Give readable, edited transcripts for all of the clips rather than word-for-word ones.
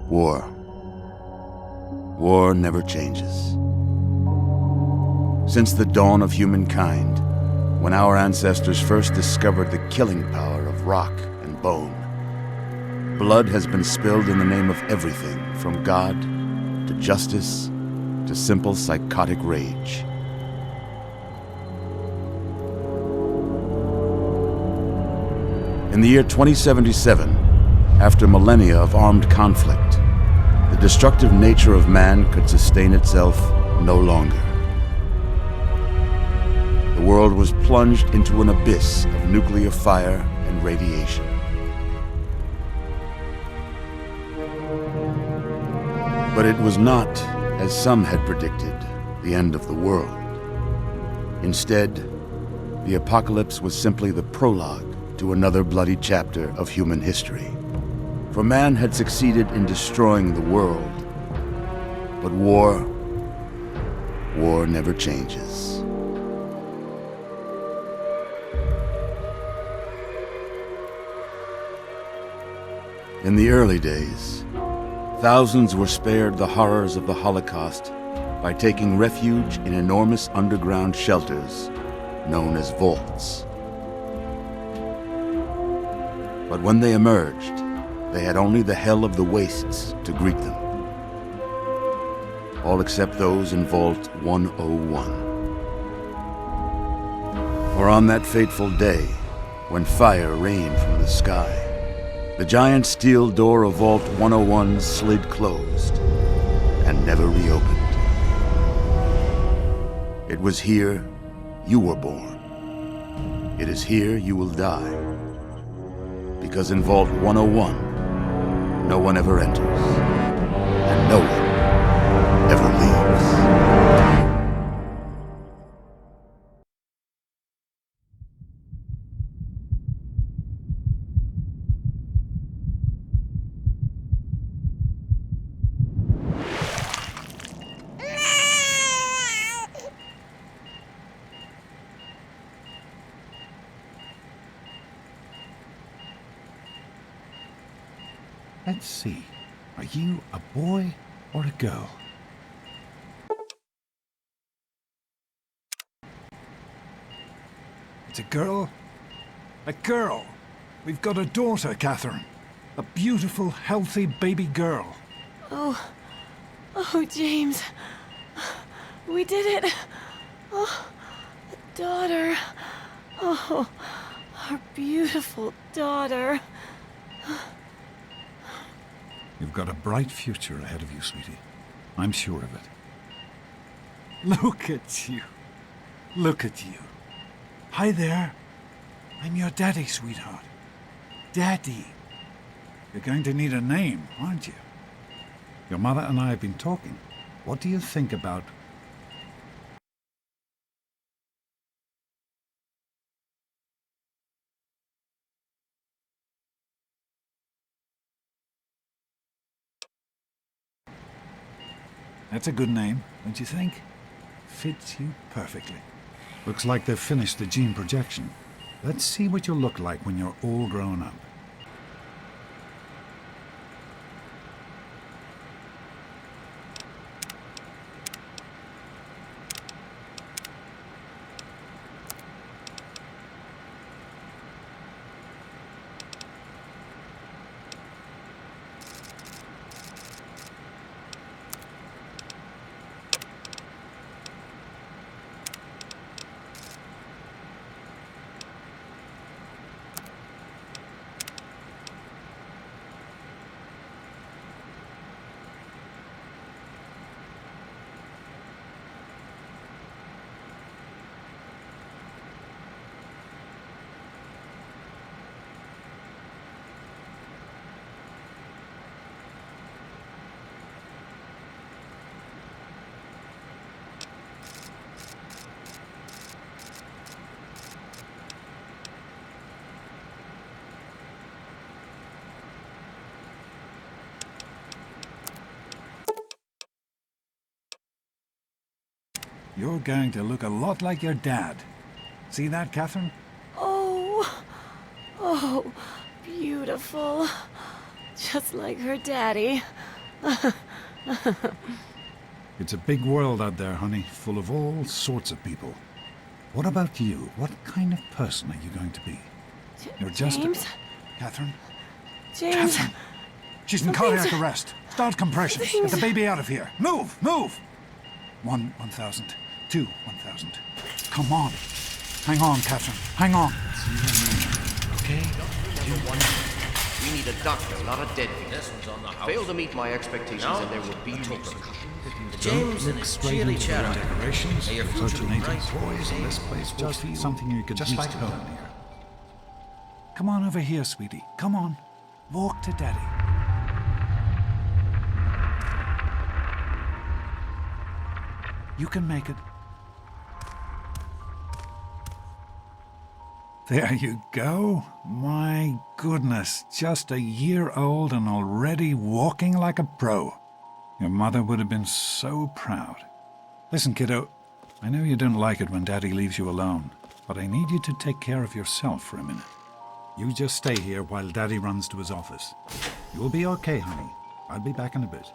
War. War never changes. Since the dawn of humankind, when our ancestors first discovered the killing power of rock and bone, blood has been spilled in the name of everything from God to justice to simple psychotic rage. In the year 2077, after millennia of armed conflict, the destructive nature of man could sustain itself no longer. The world was plunged into an abyss of nuclear fire and radiation. But it was not, as some had predicted, the end of the world. Instead, the apocalypse was simply the prologue to another bloody chapter of human history. For man had succeeded in destroying the world, but war never changes. In the early days, thousands were spared the horrors of the Holocaust by taking refuge in enormous underground shelters known as vaults. But when they emerged, they had only the hell of the wastes to greet them. All except those in Vault 101. For on that fateful day, when fire rained from the sky, the giant steel door of Vault 101 slid closed and never reopened. It was here you were born. It is here you will die. Because in Vault 101, no one ever enters, and no one ever leaves. Let's see. Are you a boy or a girl? It's a girl? A girl! We've got a daughter, Catherine. A beautiful, healthy baby girl. Oh, James. We did it. Oh, a daughter. Oh, our beautiful daughter. You've got a bright future ahead of you, sweetie. I'm sure of it. Look at you. Look at you. Hi there. I'm your daddy, sweetheart. Daddy. You're going to need a name, aren't you? Your mother and I have been talking. What do you think about... That's a good name, don't you think? Fits you perfectly. Looks like they've finished the gene projection. Let's see what you'll look like when you're all grown up. you're going to look a lot like your dad. See that, Catherine? Oh, oh, beautiful. Just like her daddy. It's a big world out there, honey, full of all sorts of people. What about you? What kind of person are you going to be? You're just James? Catherine? James? Catherine! She's in Things- cardiac arrest. Start compressions. Get the baby out of here. Move! Move! 1,000. 2, 1,000. Come on. Hang on, Catherine. Hang on. Okay? We need a doctor, not a deadbeat. Fail to meet my expectations and there will be repercussions. James and his cheery chatter. Decorations, May your future be native bright. toys, and this place just something you could just like home here. Come on over here, sweetie. Come on. Walk to Daddy. You can make it. There you go. My goodness, just a year old and already walking like a pro. Your mother would have been so proud. Listen, kiddo, I know you don't like it when Daddy leaves you alone, but I need you to take care of yourself for a minute. You just stay here while Daddy runs to his office. You'll be okay, honey. I'll be back in a bit.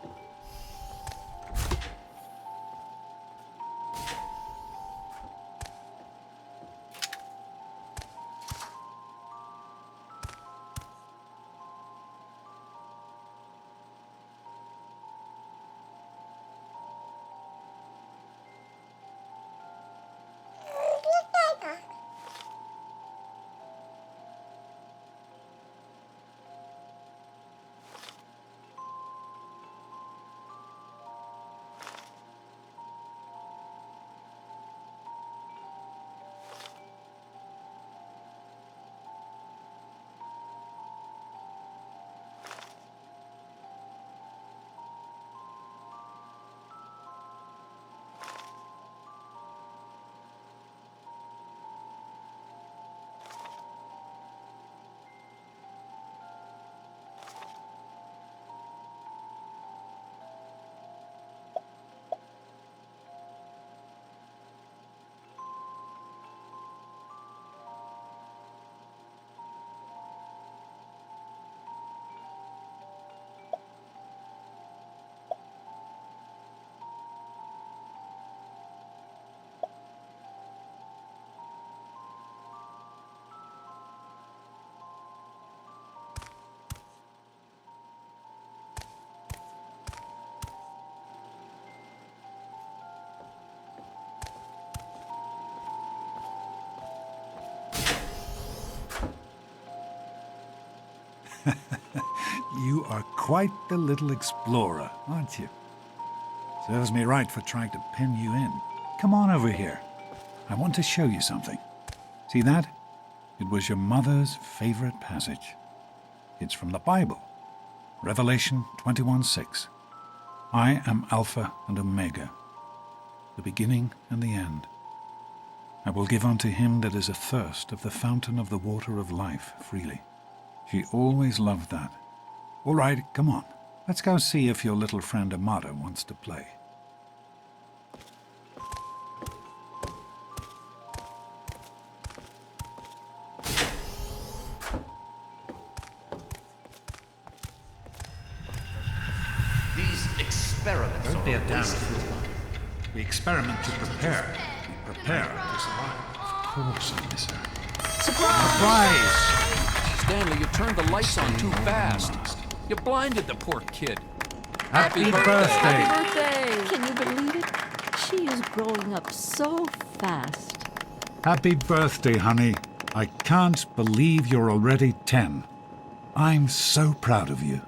You are quite the little explorer, aren't you? Serves me right for trying to pin you in. Come on over here. I want to show you something. See that? It was your mother's favorite passage. It's from the Bible. Revelation 21:6. I am Alpha and Omega, the beginning and the end. I will give unto him that is athirst of the fountain of the water of life freely. She always loved that. All right, come on. Let's go see if your little friend Amata wants to play. These experiments are a waste of time. We experiment to prepare. We prepare to survive. Of course, I miss her. Surprise! Stanley, you turned the lights on too fast. You blinded the poor kid. Happy birthday! Birthday! Can you believe it? She is growing up so fast. Happy birthday, honey. I can't believe you're already 10. I'm so proud of you.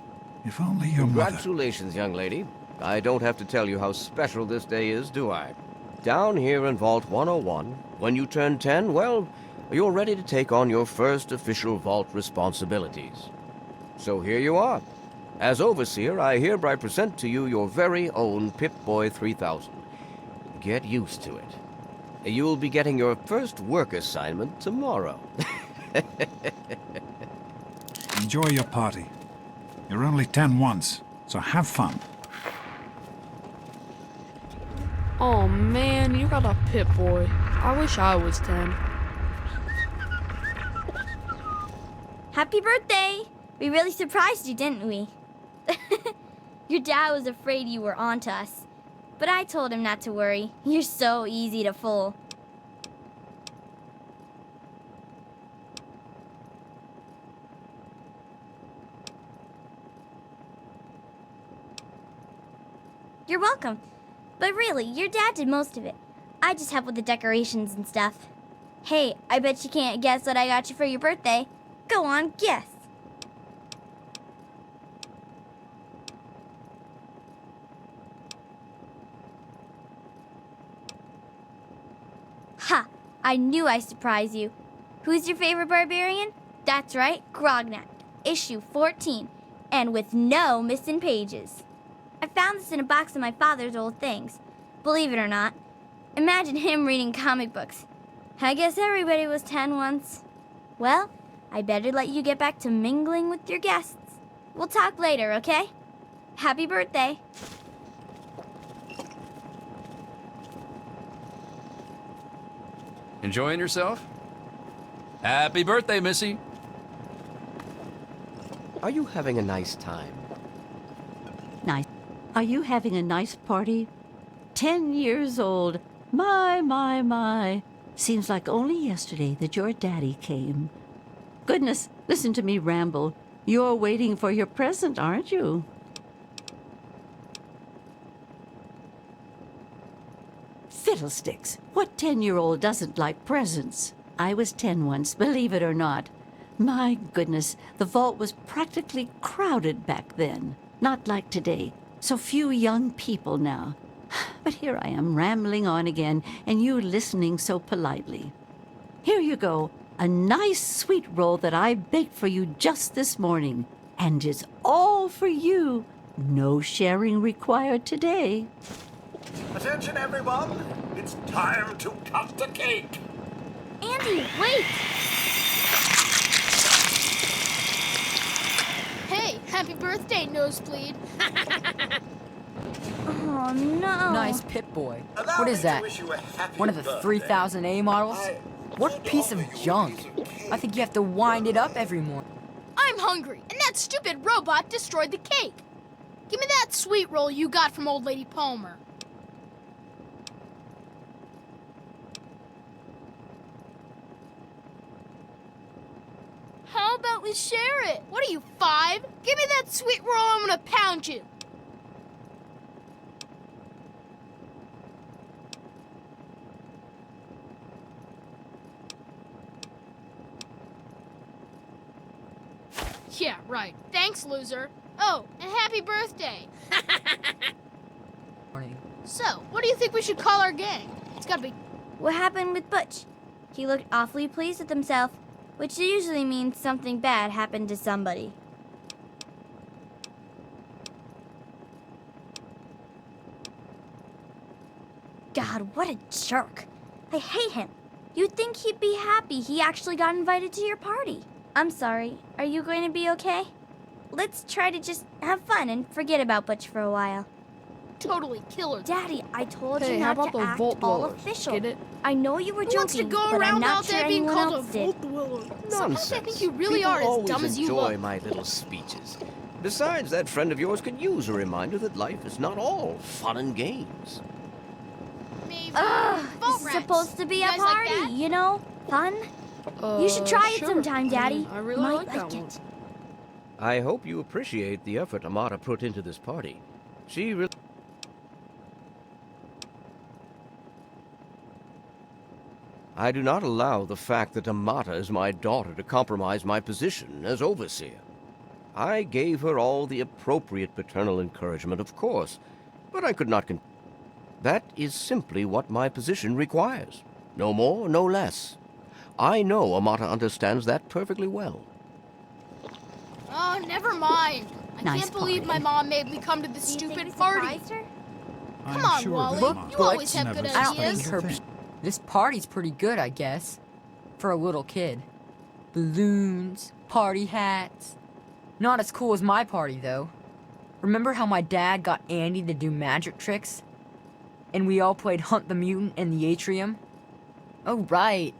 If only your mother... Congratulations, young lady. I don't have to tell you how special this day is, do I? Down here in Vault 101, when you turn 10, well, you're ready to take on your first official vault responsibilities. So here you are. As Overseer, I hereby present to you your very own Pip Boy 3000. Get used to it. You'll be getting your first work assignment tomorrow. Enjoy your party. You're only 10 once, so have fun. Oh man, you got a Pip Boy. I wish I was 10. Happy birthday! We really surprised you, didn't we? Your dad was afraid you were onto us, but I told him not to worry. You're so easy to fool. You're welcome. But really, your dad did most of it. I just helped with the decorations and stuff. Hey, I bet you can't guess what I got you for your birthday. Go on, guess. Ha! I knew I'd surprise you. Who's your favorite barbarian? That's right, Grognak, issue 14, and with no missing pages. I found this in a box of my father's old things. Believe it or not, imagine him reading comic books. I guess everybody was 10 once. Well, I better let you get back to mingling with your guests. We'll talk later, okay? Happy birthday. Enjoying yourself? Happy birthday, Missy. Are you having a nice time? Nice. Are you having a nice party? 10 years old. My. Seems like only yesterday that your daddy came. Goodness, listen to me ramble. You're waiting for your present, aren't you? Fiddlesticks. What 10-year-old doesn't like presents? I was 10 once, believe it or not. My goodness, the vault was practically crowded back then. Not like today. So few young people now. But here I am rambling on again, and you listening so politely. Here you go, a nice sweet roll that I baked for you just this morning. And it's all for you. No sharing required today. Attention, everyone! It's time to cut the cake! Andy, wait! Hey, happy birthday, Nosebleed. Oh, no. Nice Pip Boy. Allow What me is to that? wish you a happy One of the birthday. 3000A models? What piece of junk. I think you have to wind it up every morning. I'm hungry, and that stupid robot destroyed the cake. Give me that sweet roll you got from Old Lady Palmer. How about we share it? What are you, 5? Give me that sweet roll, I'm gonna pound you. Yeah, right. Thanks, loser. Oh, and happy birthday. So, what do you think we should call our gang? It's gotta be... What happened with Butch? He looked awfully pleased with himself, which usually means something bad happened to somebody. God, what a jerk. I hate him. You'd think he'd be happy he actually got invited to your party. I'm sorry. Are you going to be okay? Let's try to just have fun and forget about Butch for a while. Totally killer. Daddy, I told Hey, you how not about to those act Volt all Dwellers? official. Get it? I know you were Who wants to joking, go but around I'm all not day sure being anyone called a else did. Volt Dweller? Nonsense. I think you really People are as always dumb as you enjoy look. my little speeches. Besides, that friend of yours could use a reminder that life is not all fun and games. Maybe Ugh, Vault this is Rats. supposed to be You a guys like party, that? you know? Fun? You should try it Sure. sometime, Daddy. I really Might like that one. it. I hope you appreciate the effort Amata put into this party. She really... I do not allow the fact that Amata is my daughter to compromise my position as overseer. I gave her all the appropriate paternal encouragement, of course, but I could not That is simply what my position requires. No more, no less. I know Amata understands that perfectly well. Oh, never mind. I Nice can't believe my party. mom made me come to this Do you think stupid you party. surprised her? Come on, sure Wally. that Look, Mom You always have never good said I don't ideas. think her... anything. This party's pretty good, I guess. For a little kid. Balloons, party hats. Not as cool as my party, though. Remember how my dad got Andy to do magic tricks? And we all played Hunt the Mutant in the atrium? Oh, right.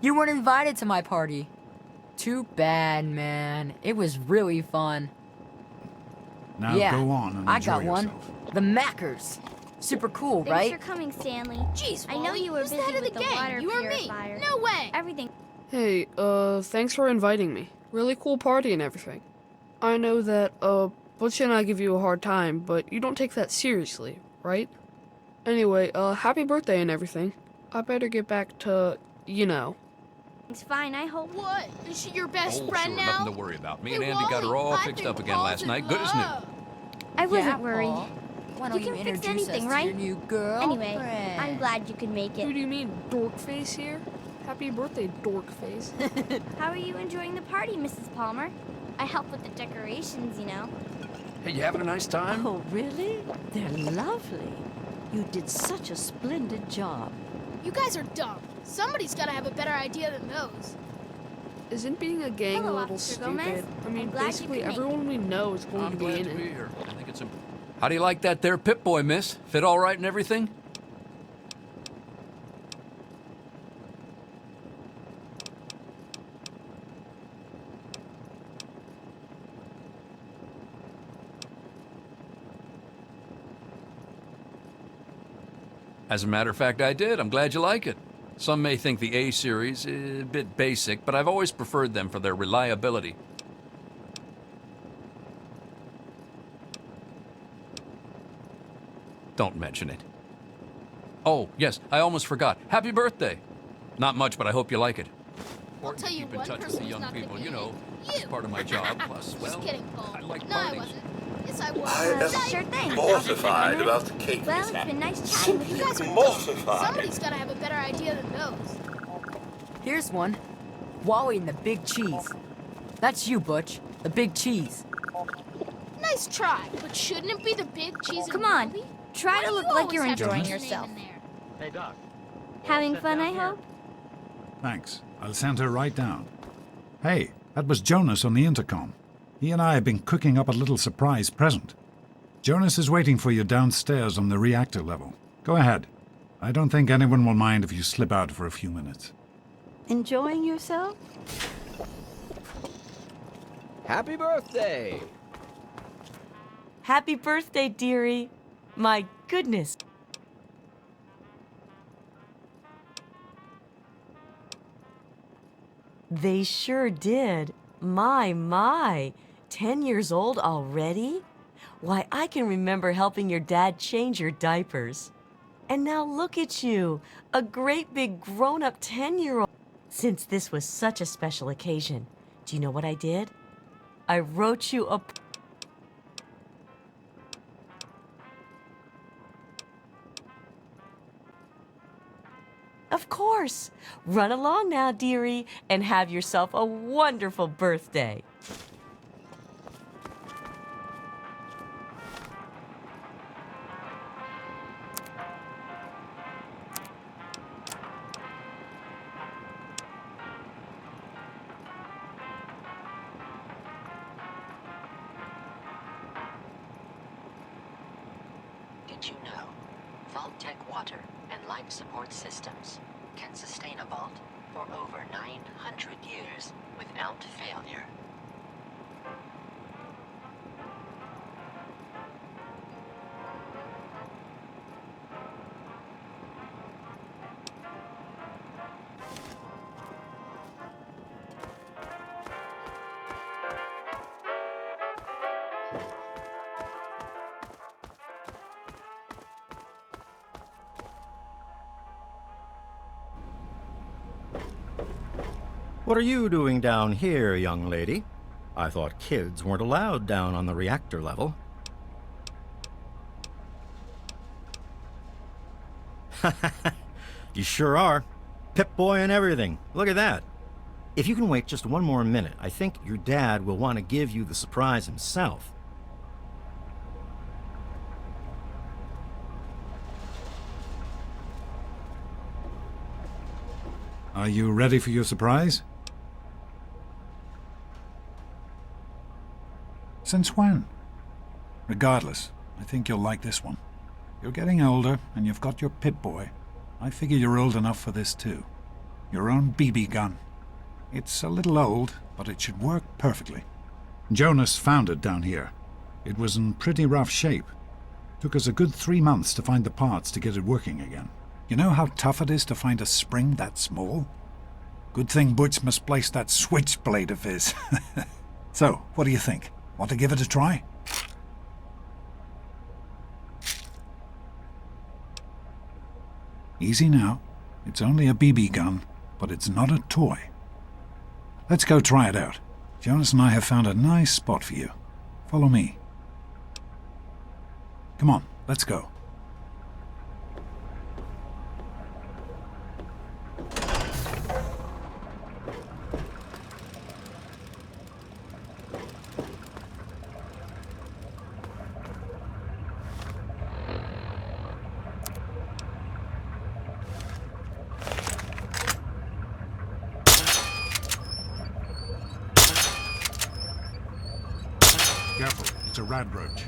You weren't invited to my party. Too bad, man. It was really fun. Now Yeah, go on and I enjoy got one. yourself. The Mackers. Super cool, right? Thanks for coming, Stanley. Jeez, I know Wally, you were who's busy the head of with the the gang? water You or me? purifier. No way. Everything. Hey, thanks for inviting me. Really cool party and everything. I know that, Butch and I give you a hard time, but you don't take that seriously, right? Anyway, happy birthday and everything. I better get back to, you know. It's fine, I hope. What? Is she your best Oh, friend sure, now? nothing to worry about. Me Hey, and Andy got her Wally, all I fixed think up again Paul's last in night. Good as new. love. I wasn't Yeah, worried. Paul. Why don't You you, can fix introduce anything, us to your right? new girl? Anyway, I'm glad you could make Who it. do you mean, dork face here? Happy birthday, dork face. How are you enjoying the party, Mrs. Palmer? I help with the decorations, you know. Hey, you having a nice time? Oh, really? They're lovely. You did such a splendid job. You guys are dumb. Somebody's gotta have a better idea than those. Isn't being a gang Hello, a little Officer stupid? Gomez. I mean, I'm glad you basically could make everyone we know is going I'm to be glad in to be it. here. I think it's important. How do you like that there Pip Boy, miss? Fit all right and everything? As a matter of fact, I did. I'm glad you like it. Some may think the A series is a bit basic, but I've always preferred them for their reliability. Don't mention it. Oh, yes, I almost forgot. Happy birthday! Not much, but I hope you like it. I'll tell you Keep in one touch with person the who's young not gonna people, be you in know. it. It's part of my job, plus, well, Just kidding, Paul. I like No, I parties. wasn't. Yes, I was. I am Sure thing. mortified about the cake Well, it's mishap. been nice chatting with You you. guys are dumb. Mortified. Somebody's gotta have a better idea than those. Here's one. Wally and the big cheese. That's you, Butch. The big cheese. Nice try, but shouldn't it be the big cheese and Come on. movie? Try Why to Oh, do look you like always you're have to enjoying put your name yourself. in there? Hey, Doc. Having Sit fun, down I here. hope? Thanks. I'll send her right down. Hey, that was Jonas on the intercom. He and I have been cooking up a little surprise present. Jonas is waiting for you downstairs on the reactor level. Go ahead. I don't think anyone will mind if you slip out for a few minutes. Enjoying yourself? Happy birthday! Happy birthday, dearie. My goodness. They sure did. My. 10 years old already? Why, I can remember helping your dad change your diapers. And now look at you, a great big grown-up 10-year-old. Since this was such a special occasion, do you know what I did? I wrote you a... Of course. Run along now, dearie, and have yourself a wonderful birthday. Did you know Vault-Tec water and life support systems can sustain a vault for over 900 years without failure? What are you doing down here, young lady? I thought kids weren't allowed down on the reactor level. You sure are. Pip Boy and everything. Look at that. If you can wait just one more minute, I think your dad will want to give you the surprise himself. Are you ready for your surprise? Since when? Regardless, I think you'll like this one. You're getting older, and you've got your Pip Boy. I figure you're old enough for this too. Your own BB gun. It's a little old, but it should work perfectly. Jonas found it down here. It was in pretty rough shape. Took us a good 3 months to find the parts to get it working again. You know how tough it is to find a spring that small? Good thing Butch misplaced that switchblade of his. So, what do you think? Want to give it a try? Easy now. It's only a BB gun, but it's not a toy. Let's go try it out. Jonas and I have found a nice spot for you. Follow me. Come on, let's go. Careful, it's a rad roach.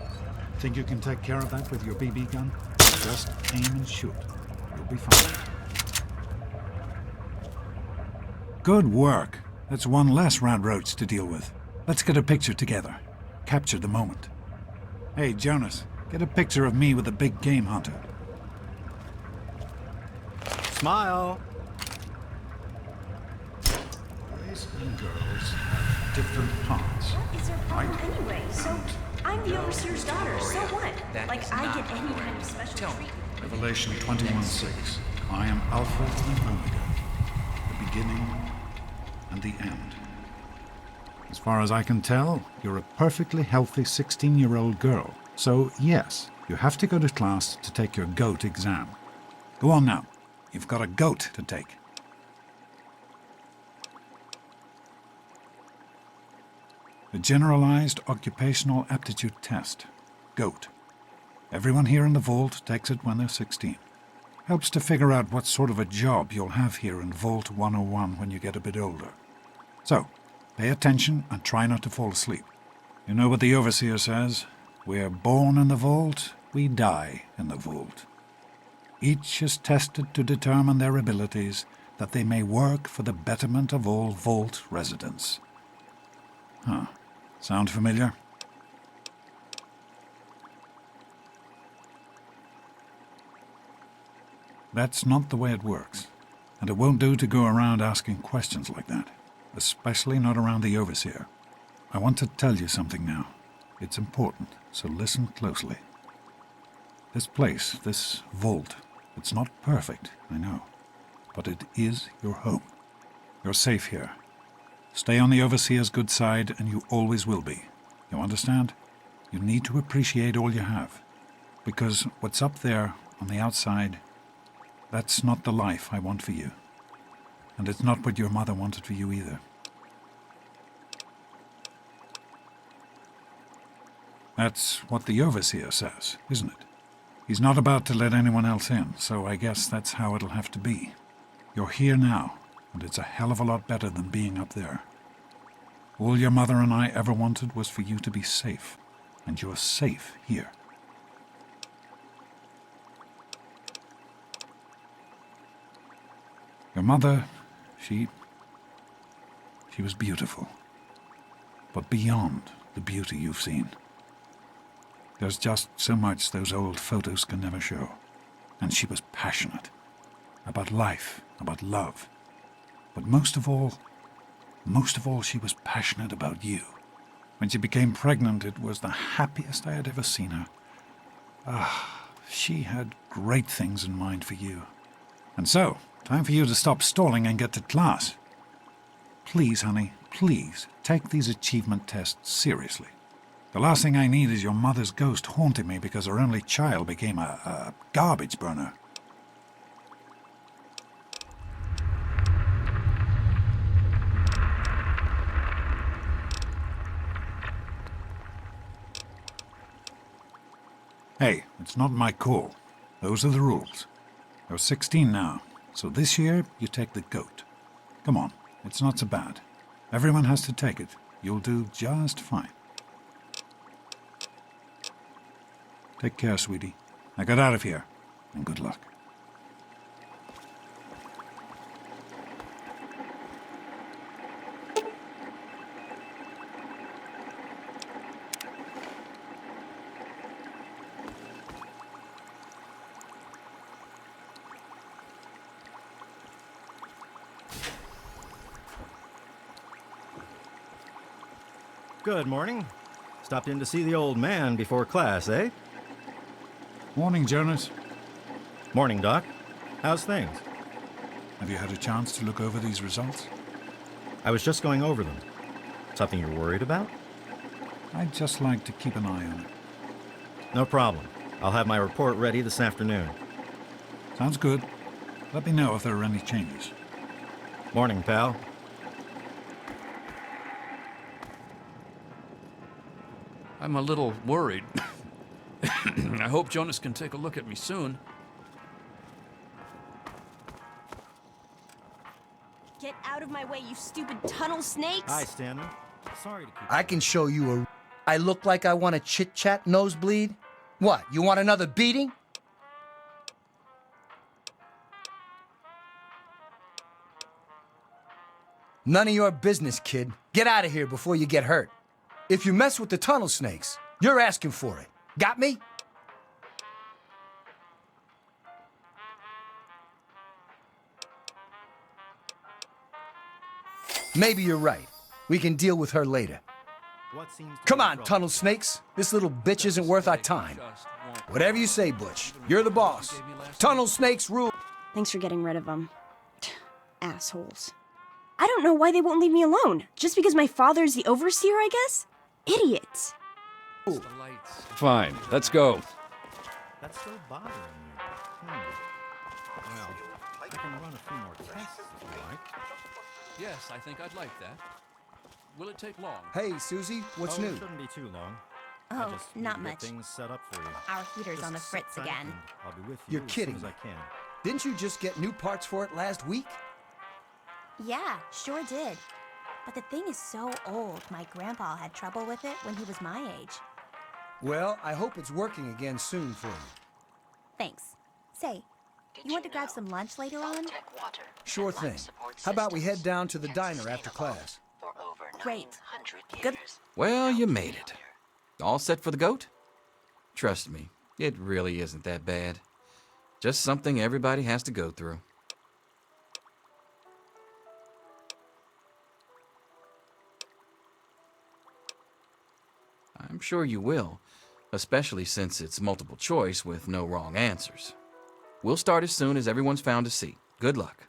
Think you can take care of that with your BB gun? Just aim and shoot. You'll be fine. Good work. That's one less rad roach to deal with. Let's get a picture together. Capture the moment. Hey, Jonas, get a picture of me with a big game hunter. Smile! Boys and girls have different parts. What is their problem anyway? So, I'm the overseer's daughter, so what? Like, I get any kind of special treatment. Revelation 21:6. I am Alpha and Omega, the beginning and the end. As far as I can tell, you're a perfectly healthy 16-year-old girl. So, yes, you have to go to class to take your GOAT exam. Go on now. You've got a GOAT to take. The Generalized Occupational Aptitude Test, GOAT. Everyone here in the Vault takes it when they're 16. Helps to figure out what sort of a job you'll have here in Vault 101 when you get a bit older. So, pay attention and try not to fall asleep. You know what the Overseer says? We're born in the Vault, we die in the Vault. Each is tested to determine their abilities, that they may work for the betterment of all Vault residents. Huh. Sound familiar? That's not the way it works, and it won't do to go around asking questions like that, especially not around the Overseer. I want to tell you something now. It's important, so listen closely. This place, this vault, it's not perfect, I know, but it is your home. You're safe here. Stay on the Overseer's good side, and you always will be. You understand? You need to appreciate all you have, because what's up there on the outside, that's not the life I want for you. And it's not what your mother wanted for you either. That's what the Overseer says, isn't it? He's not about to let anyone else in, so I guess that's how it'll have to be. You're here now, and it's a hell of a lot better than being up there. All your mother and I ever wanted was for you to be safe, and you're safe here. Your mother, she was beautiful, but beyond the beauty you've seen. There's just so much those old photos can never show. And she was passionate about life, about love. But most of all, she was passionate about you. When she became pregnant, it was the happiest I had ever seen her. She had great things in mind for you. And so, time for you to stop stalling and get to class. Please, honey, please, take these achievement tests seriously. The last thing I need is your mother's ghost haunting me because her only child became a garbage burner. Hey, it's not my call. Those are the rules. You're 16 now, so this year you take the GOAT. Come on, it's not so bad. Everyone has to take it. You'll do just fine. Take care, sweetie. Now get out of here, and good luck. Good morning. Stopped in to see the old man before class, eh? Morning, Jonas. Morning, Doc. How's things? Have you had a chance to look over these results? I was just going over them. Something you're worried about? I'd just like to keep an eye on it. No problem. I'll have my report ready this afternoon. Sounds good. Let me know if there are any changes. Morning, pal. I'm a little worried. I hope Jonas can take a look at me soon. Get out of my way, you stupid tunnel snakes! Hi, Stanley. Sorry to keep... I can show you a... I look like I want a chit-chat nosebleed? What, you want another beating? None of your business, kid. Get out of here before you get hurt. If you mess with the tunnel snakes, you're asking for it. Got me? Maybe you're right. We can deal with her later. Come on, tunnel snakes. This little bitch isn't worth our time. Whatever you say, Butch. You're the boss. Tunnel snakes rule. Thanks for getting rid of them. Assholes. I don't know why they won't leave me alone. Just because my father's the overseer, I guess? Idiots. Fine, let's go. That's still bothering you. Well, I can run a few more tests if you like. Yes, I think I'd like that. Will it take long? Hey, Susie, what's new? It shouldn't be too long. Oh, Need not to get much. things set up for you. Our heater's Just on the sit fritz tight again. and I'll be with you You're as kidding soon as me. I can. Didn't you just get new parts for it last week? Yeah, sure did. But the thing is so old, my grandpa had trouble with it when he was my age. Well, I hope it's working again soon for you. Thanks. Say, you want to grab some lunch later on? Sure thing. How about we head down to the diner after class? Great. Good. Well, you made it. All set for the goat? Trust me, it really isn't that bad. Just something everybody has to go through. I'm sure you will, especially since it's multiple choice with no wrong answers. We'll start as soon as everyone's found a seat. Good luck.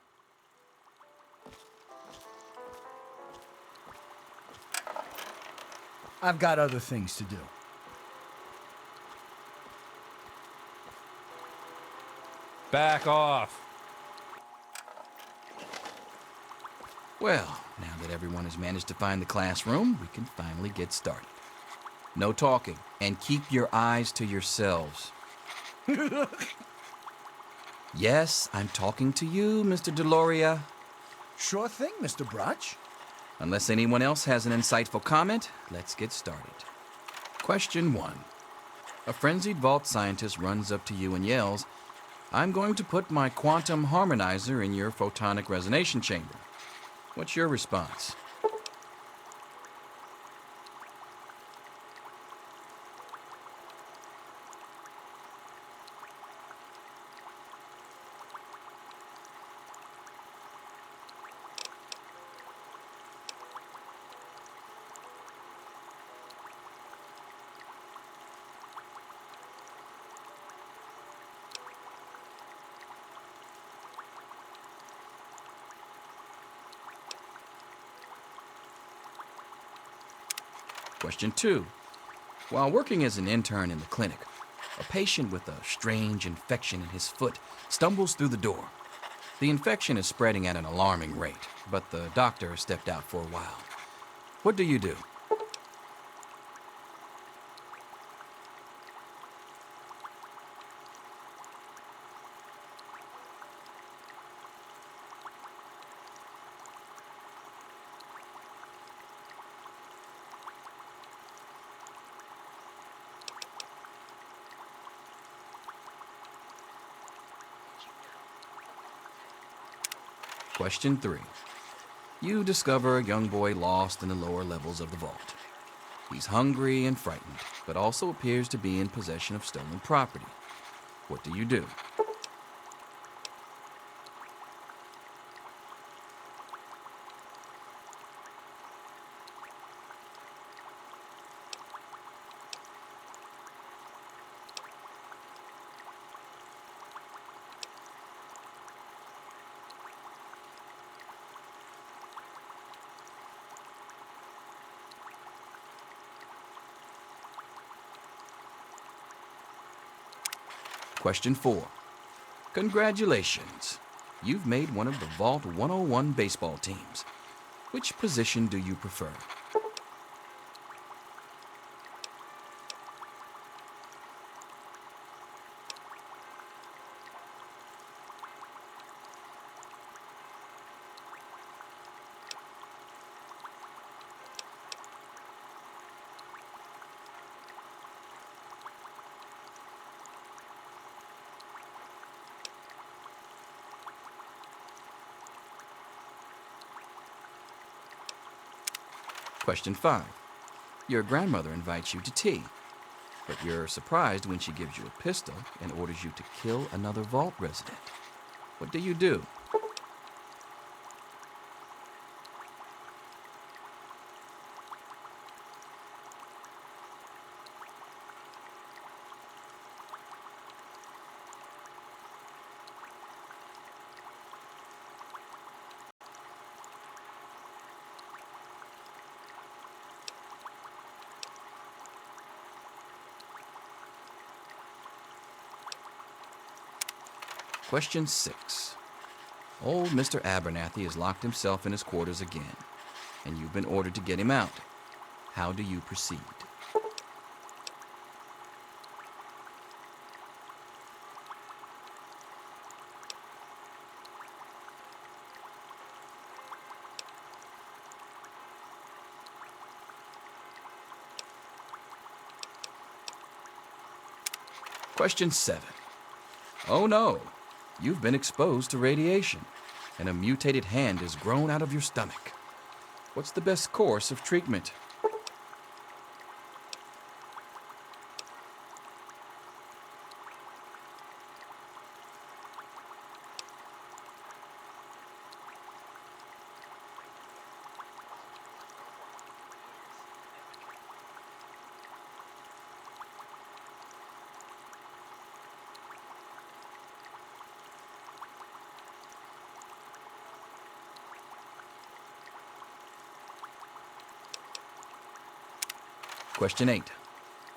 I've got other things to do. Back off. Well, now that everyone has managed to find the classroom, we can finally get started. No talking, and keep your eyes to yourselves. Yes, I'm talking to you, Mr. Deloria. Sure thing, Mr. Brotch. Unless anyone else has an insightful comment, let's get started. Question 1. A frenzied vault scientist runs up to you and yells, "I'm going to put my quantum harmonizer in your photonic resonation chamber." What's your response? Question 2. While working as an intern in the clinic, a patient with a strange infection in his foot stumbles through the door. The infection is spreading at an alarming rate, but the doctor has stepped out for a while. What do you do? Question 3. You discover a young boy lost in the lower levels of the vault. He's hungry and frightened, but also appears to be in possession of stolen property. What do you do? Question 4. Congratulations. You've made one of the Vault 101 baseball teams. Which position do you prefer? Question 5. Your grandmother invites you to tea, but you're surprised when she gives you a pistol and orders you to kill another vault resident. What do you do? Question 6. Old Mr. Abernathy has locked himself in his quarters again, and you've been ordered to get him out. How do you proceed? Question 7. Oh no! You've been exposed to radiation, and a mutated hand has grown out of your stomach. What's the best course of treatment? Question 8.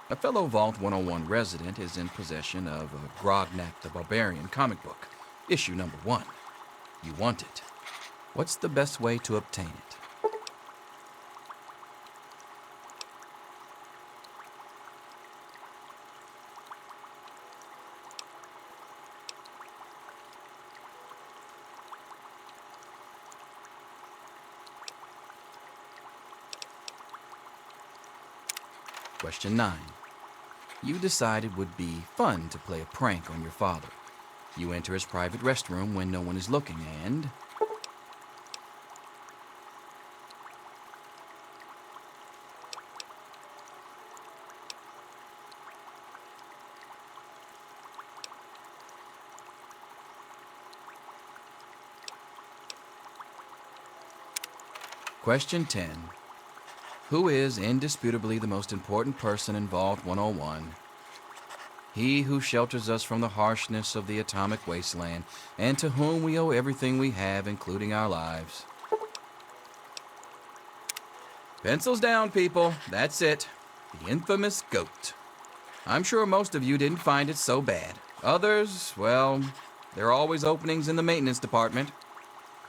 A fellow Vault 101 resident is in possession of a Grognak the Barbarian comic book, issue number 1. You want it. What's the best way to obtain it? Question 9. You decide it would be fun to play a prank on your father. You enter his private restroom when no one is looking and... Question 10. Who is indisputably the most important person in Vault 101? He who shelters us from the harshness of the atomic wasteland, and to whom we owe everything we have, including our lives. Pencils down, people. That's it. The infamous goat. I'm sure most of you didn't find it so bad. Others, well, there are always openings in the maintenance department.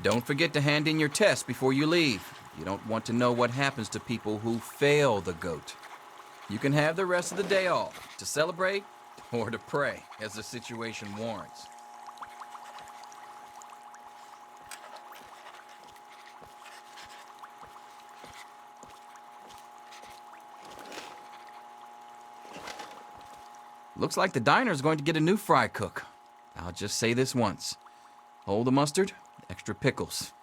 Don't forget to hand in your test before you leave. You don't want to know what happens to people who fail the goat. You can have the rest of the day off to celebrate or to pray as the situation warrants. Looks like the diner's going to get a new fry cook. I'll just say this once. Hold the mustard, extra extra pickles.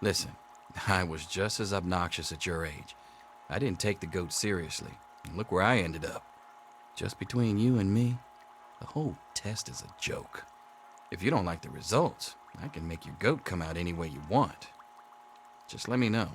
Listen, I was just as obnoxious at your age. I didn't take the goat seriously, and look where I ended up. Just between you and me, the whole test is a joke. If you don't like the results, I can make your goat come out any way you want. Just let me know.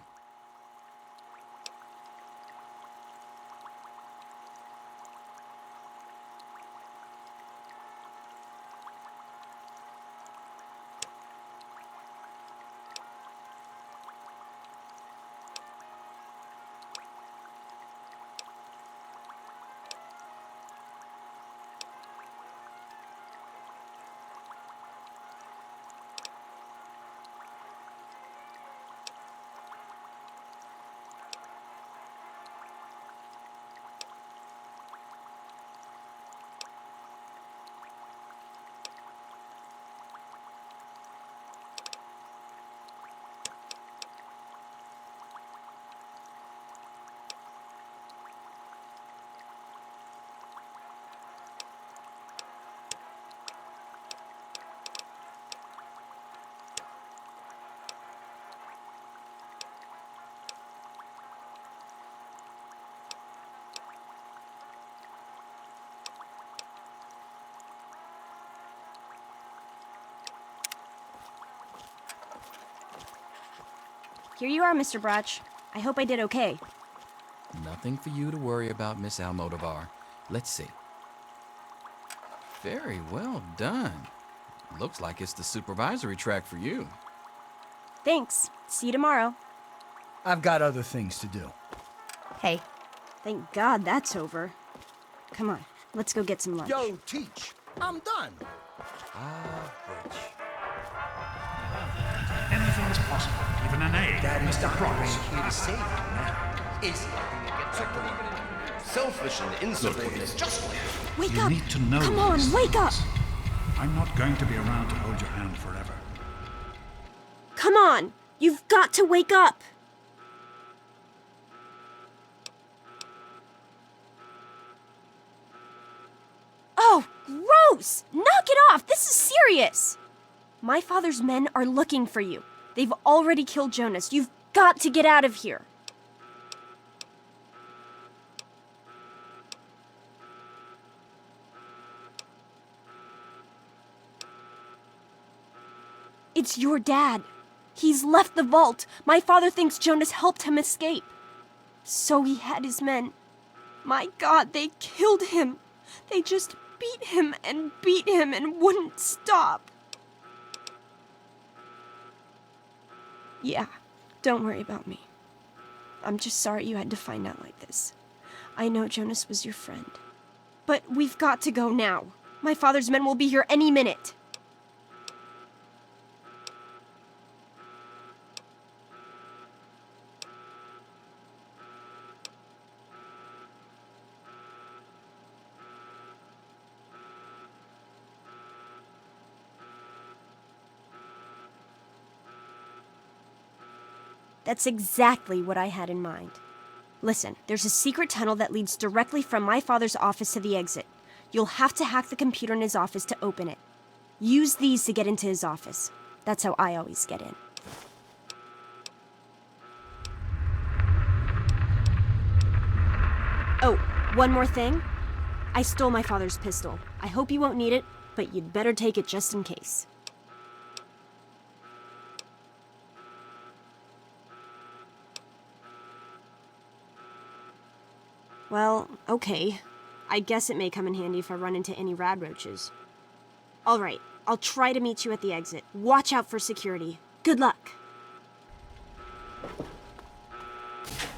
Here you are, Mr. Brotch. I hope I did okay. Nothing for you to worry about, Miss Almodovar. Let's see. Very well done. Looks like it's the supervisory track for you. Thanks. See you tomorrow. I've got other things to do. Hey. Thank God that's over. Come on, let's go get some lunch. Yo, Teach, I'm done. Butch. Anything is possible, even an A. Daddy's Mr. not Cross. here to save you now, is he? Selfish and insubordinate, just like you. Wake You up! need to know Come on, these wake up! things. I'm not going to be around to hold your hand forever. Come on! You've got to wake up! Oh, gross! Knock it off! This is serious! My father's men are looking for you. They've already killed Jonas. You've got to get out of here. It's your dad. He's left the vault. My father thinks Jonas helped him escape. So he had his men. My God, they killed him. They just beat him and wouldn't stop. Yeah, don't worry about me. I'm just sorry you had to find out like this. I know Jonas was your friend. But we've got to go now. My father's men will be here any minute. That's exactly what I had in mind. Listen, there's a secret tunnel that leads directly from my father's office to the exit. You'll have to hack the computer in his office to open it. Use these to get into his office. That's how I always get in. Oh, one more thing. I stole my father's pistol. I hope you won't need it, but you'd better take it just in case. Well, okay. I guess it may come in handy if I run into any radroaches. All right, I'll try to meet you at the exit. Watch out for security. Good luck.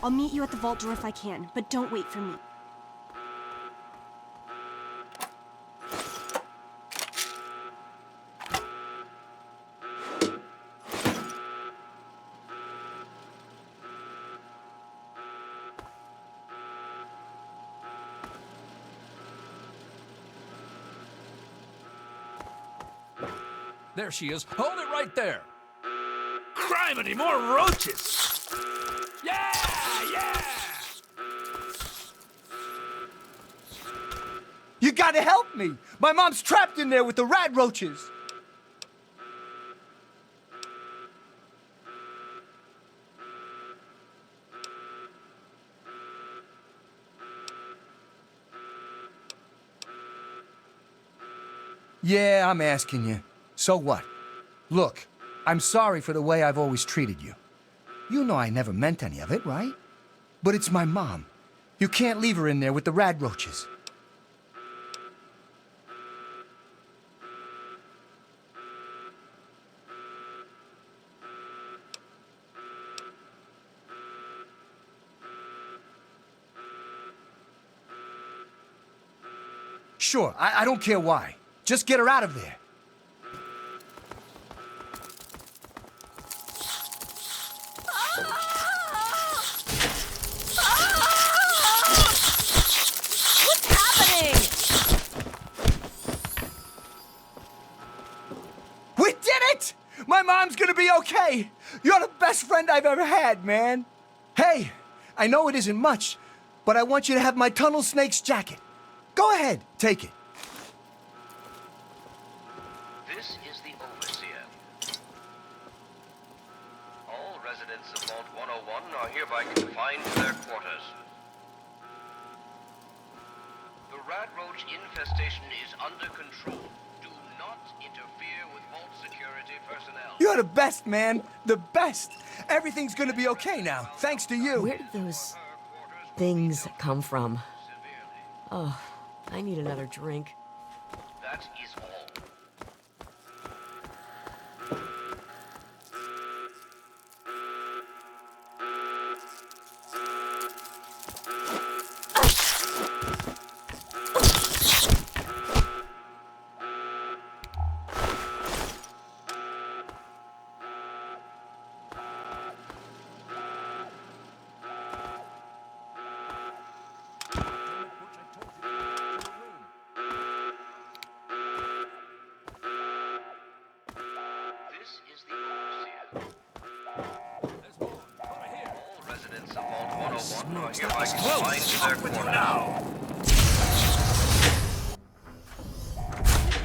I'll meet you at the vault door if I can, but don't wait for me. There she is. Hold it right there. Criminy, more roaches! Yeah! Yeah! You gotta help me! My mom's trapped in there with the rat roaches! Yeah, I'm asking you. So what? Look, I'm sorry for the way I've always treated you. You know I never meant any of it, right? But it's my mom. You can't leave her in there with the rat roaches. Sure, I don't care why. Just get her out of there. What's happening? We did it! My mom's gonna be okay! You're the best friend I've ever had, man! Hey, I know it isn't much, but I want you to have my tunnel snake's jacket. Go ahead, take it. This is the Overseer. All residents of Vault 101 are hereby confined to their quarters. The rat roach infestation is under control. Do not interfere with Vault security personnel. You're the best, man. The best. Everything's gonna be okay now, thanks to you. Where did those things come from? Oh, I need another drink. That is all.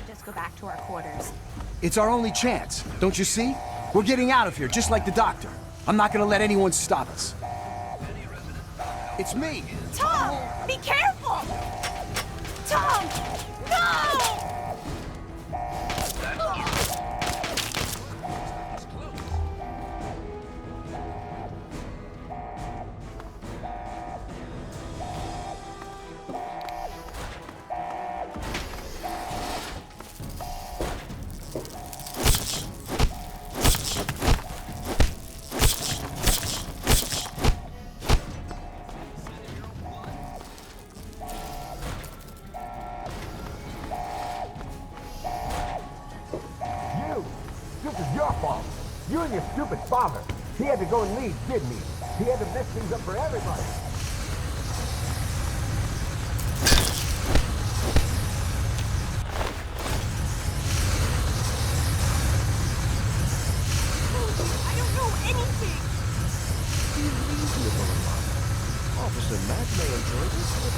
Just go back to our quarters. It's our only chance, don't you see? We're getting out of here, just like the doctor. I'm not gonna let anyone stop us. It's me! Tom! Be careful! Tom! No! You and your stupid father. He had to go and leave, didn't he? He had to mess things up for everybody. I don't know anything. Be reasonable, Amata. Officer Matt may enjoy this, but...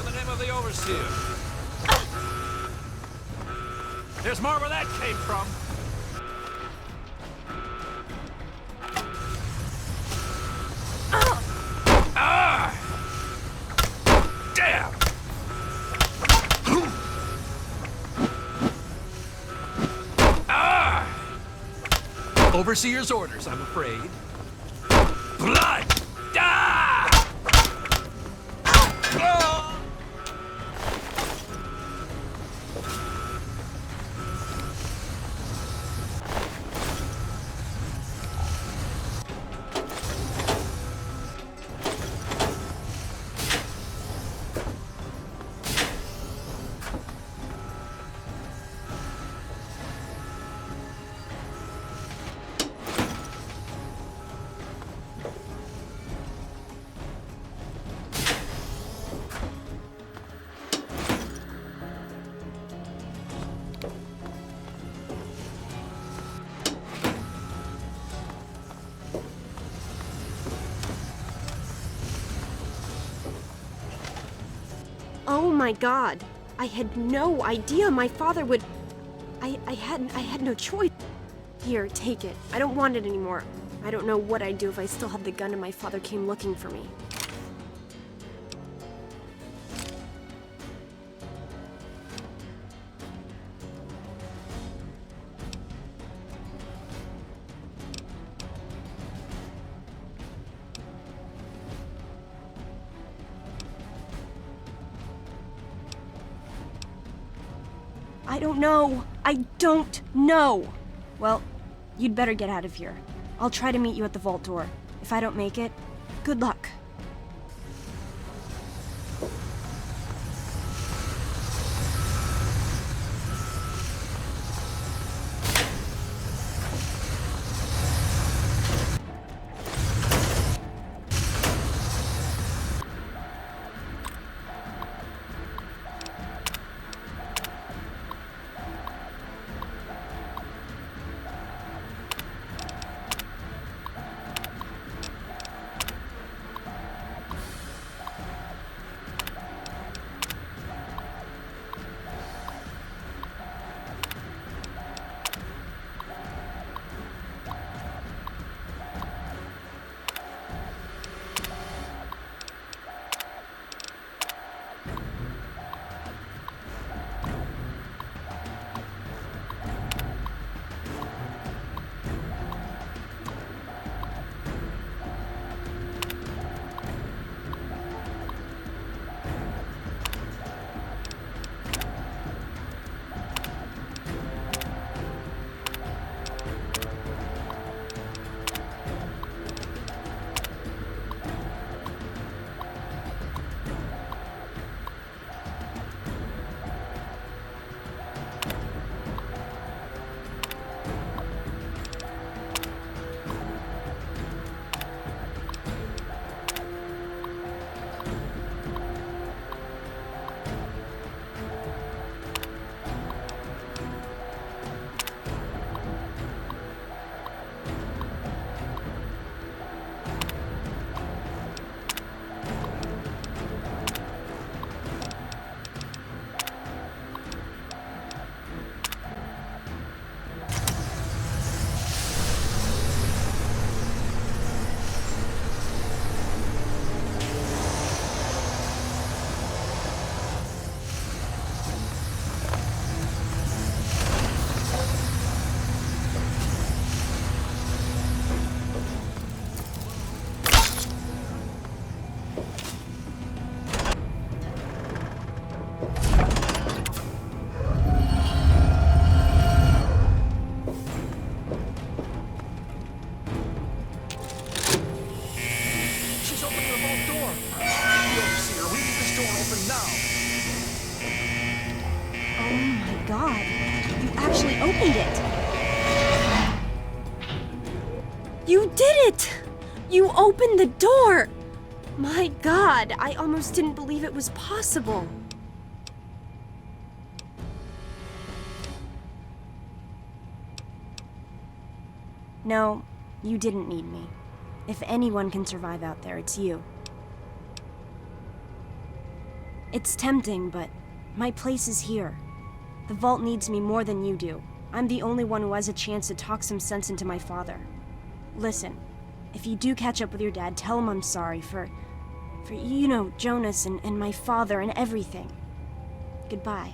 In the name of the Overseer. There's more where that came from. Damn! Overseer's orders, I'm afraid. Blood! Ah! Oh! Oh my god. I had no idea my father would... I had no choice. Here, take it. I don't want it anymore. I don't know what I'd do if I still had the gun and my father came looking for me. I don't know. I don't know. Well, you'd better get out of here. I'll try to meet you at the vault door. If I don't make it, good luck. You did it! You opened the door! My God, I almost didn't believe it was possible. No, you didn't need me. If anyone can survive out there, it's you. It's tempting, but my place is here. The vault needs me more than you do. I'm the only one who has a chance to talk some sense into my father. Listen, if you do catch up with your dad, tell him I'm sorry for you know, Jonas and my father and everything. Goodbye.